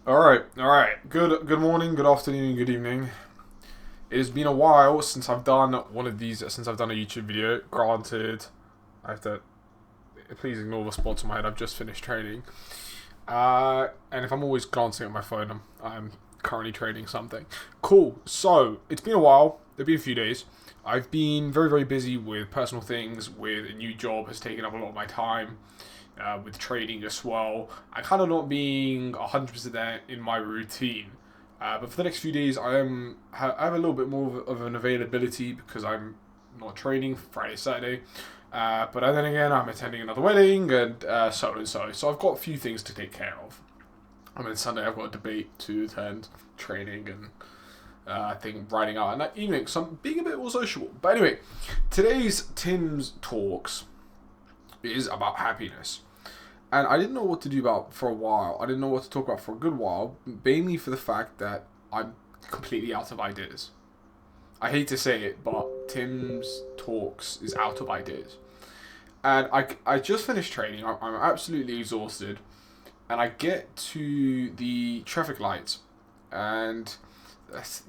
All right. Good morning, good afternoon, good evening. It has been a while since I've done one of these. Since I've done a YouTube video. Granted, I have to please ignore the spots in my head. I've just finished training. And if I'm always glancing at my phone, I'm currently training something. Cool. So it's been a while. There've been a few days. I've been very very busy with personal things. With a new job has taken up a lot of my time. With training as well. I kind of not being 100% there in my routine. But for the next few days, I have a little bit more of an availability because I'm not training Friday, Saturday. But then again, I'm attending another wedding and so on and so on. So I've got a few things to take care of. I mean, Sunday I've got a debate to attend, training, and I think writing out. And that evening, so I'm being a bit more sociable. But anyway, today's Tim's Talks is about happiness. And I didn't know what to do about for a while. I didn't know what to talk about for a good while, mainly for the fact that I'm completely out of ideas. I hate to say it, but Tim's Talks is out of ideas. And I just finished training. I'm absolutely exhausted. And I get to the traffic lights. And if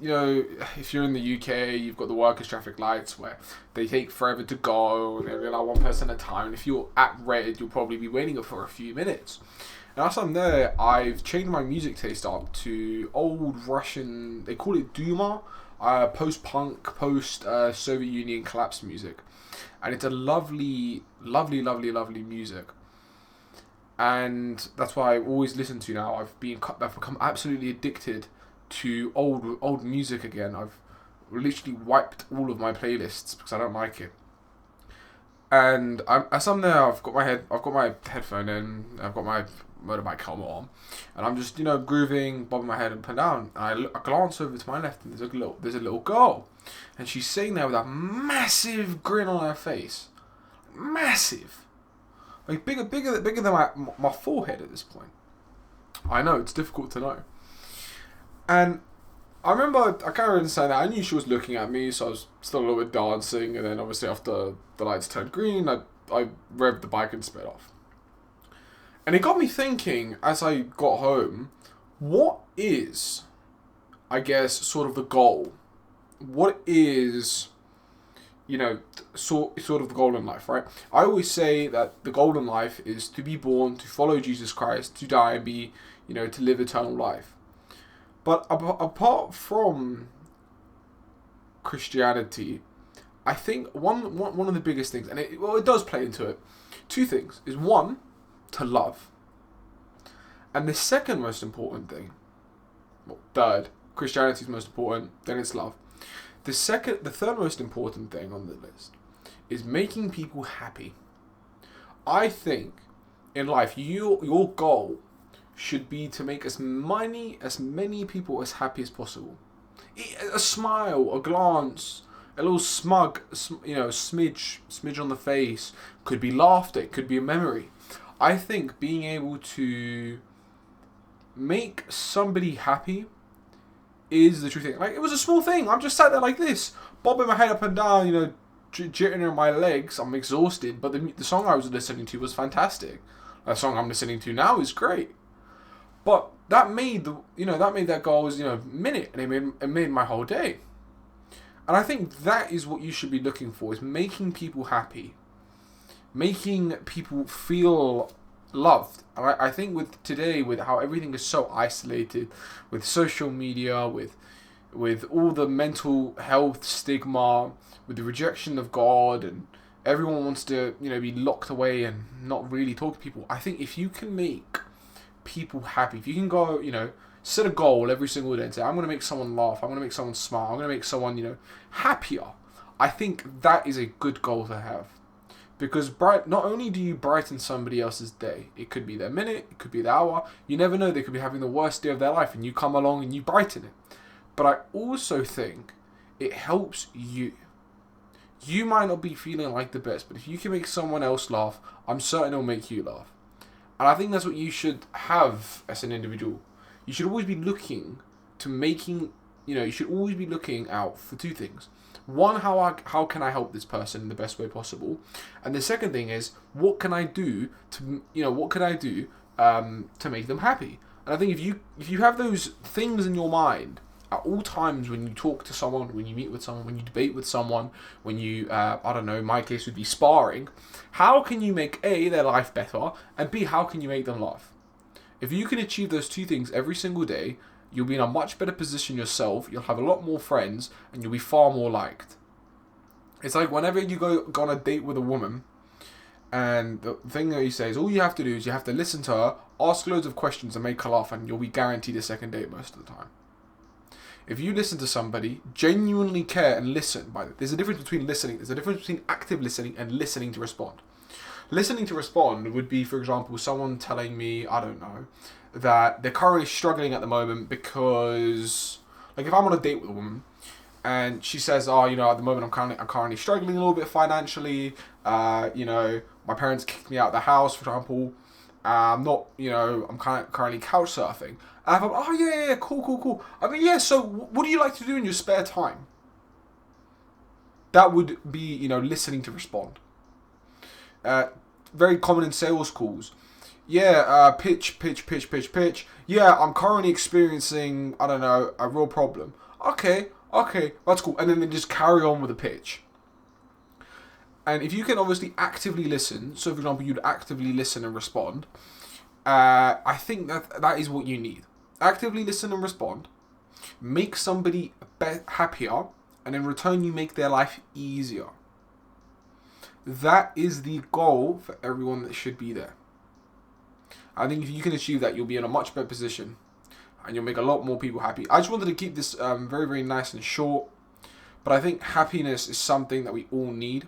you're in the UK, you've got the workers' traffic lights where they take forever to go and they're like one person at a time. And if you're at red, you'll probably be waiting for a few minutes. And as I'm there, I've changed my music taste up to old Russian, they call it Duma, post-punk, post-Soviet Union collapse music. And it's a lovely, lovely, lovely, lovely music. And that's what I always listen to now. I've become absolutely addicted to old music again. I've literally wiped all of my playlists because I don't like it. And as I'm there, I've got my headphone in, I've got my motorbike helmet on, and I'm just grooving, bobbing my head up and down. And I glance over to my left, and there's a little girl, and she's sitting there with a massive grin on her face, massive, like bigger than my forehead at this point. I know it's difficult to know. And I remember, I can't really say that. I knew she was looking at me, so I was still a little bit dancing. And then obviously after the lights turned green, I revved the bike and sped off. And it got me thinking as I got home, what is, I guess, sort of the goal? What is, sort of the goal in life, right? I always say that the goal in life is to be born, to follow Jesus Christ, to die and be, to live eternal life. But apart from Christianity, I think one of the biggest things, and it does play into it, two things, is one, to love. And the second most important thing, well, third, Christianity is most important, then it's love. The third most important thing on the list is making people happy. I think in life, your goal should be to make as many people as happy as possible. A smile, a glance, a little smidge on the face. Could be laughter, it could be a memory. I think being able to make somebody happy is the true thing. Like, it was a small thing. I'm just sat there like this, bobbing my head up and down, jittering on my legs. I'm exhausted, but the song I was listening to was fantastic. The song I'm listening to now is great. But that made that goal was minute, and it made my whole day. And I think that is what you should be looking for: is making people happy, making people feel loved. And I think with today, with how everything is so isolated, with social media, with all the mental health stigma, with the rejection of God, and everyone wants to be locked away and not really talk to people. I think if you can make people happy, if you can go, set a goal every single day and say, I'm going to make someone laugh, I'm going to make someone smile, I'm going to make someone, happier. I think that is a good goal to have. Because not only do you brighten somebody else's day, it could be their minute, it could be their hour, you never know, they could be having the worst day of their life and you come along and you brighten it. But I also think it helps you. You might not be feeling like the best, but if you can make someone else laugh, I'm certain it'll make you laugh. And I think that's what you should have as an individual. You should always be looking to making, you should always be looking out for two things. One, how can I help this person in the best way possible? And the second thing is, what can I do to make them happy? And I think if you have those things in your mind at all times when you talk to someone, when you meet with someone, when you debate with someone, when you, I don't know, in my case would be sparring, how can you make A, their life better, and B, how can you make them laugh? If you can achieve those two things every single day, you'll be in a much better position yourself, you'll have a lot more friends, and you'll be far more liked. It's like whenever you go on a date with a woman, and the thing that you say is all you have to do is you have to listen to her, ask loads of questions and make her laugh, and you'll be guaranteed a second date most of the time. If you listen to somebody, genuinely care and listen, there's a difference between listening, there's a difference between active listening and listening to respond. Listening to respond would be, for example, someone telling me, I don't know, that they're currently struggling at the moment because, like if I'm on a date with a woman, and she says, oh, you know, at the moment I'm currently struggling a little bit financially. You know, my parents kicked me out of the house, for example. I'm not, you know, I'm currently couch surfing. And I'm, oh yeah, cool. I mean, yeah. So, what do you like to do in your spare time? That would be, you know, listening to respond. Very common in sales calls. Yeah, pitch. Yeah, I'm currently experiencing, I don't know, a real problem. Okay, that's cool. And then they just carry on with the pitch. And if you can obviously actively listen, so for example, you'd actively listen and respond, I think that is what you need. Actively listen and respond, make somebody happier, and in return you make their life easier. That is the goal for everyone that should be there. I think if you can achieve that, you'll be in a much better position and you'll make a lot more people happy. I just wanted to keep this very, very nice and short, but I think happiness is something that we all need.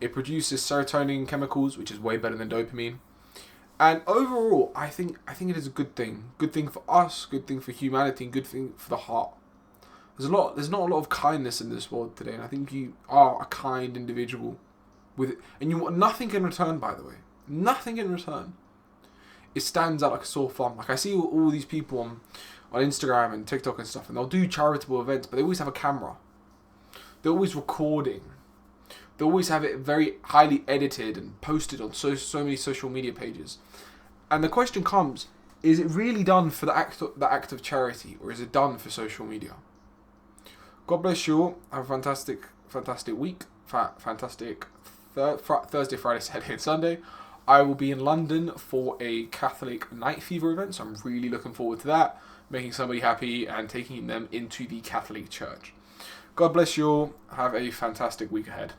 It produces serotonin chemicals, which is way better than dopamine. And overall, I think it is a good thing. Good thing for us, good thing for humanity, good thing for the heart. There's not a lot of kindness in this world today, and I think you are a kind individual and you want nothing in return, by the way. Nothing in return. It stands out like a sore thumb. Like I see all these people on Instagram and TikTok and stuff, and they'll do charitable events, but they always have a camera. They're always recording. They always have it very highly edited and posted on so many social media pages. And the question comes, is it really done for the act of charity, or is it done for social media? God bless you all. Have a fantastic week. Fantastic Thursday, Friday, Saturday and Sunday. I will be in London for a Catholic Night Fever event, so I'm really looking forward to that. Making somebody happy and taking them into the Catholic Church. God bless you all. Have a fantastic week ahead.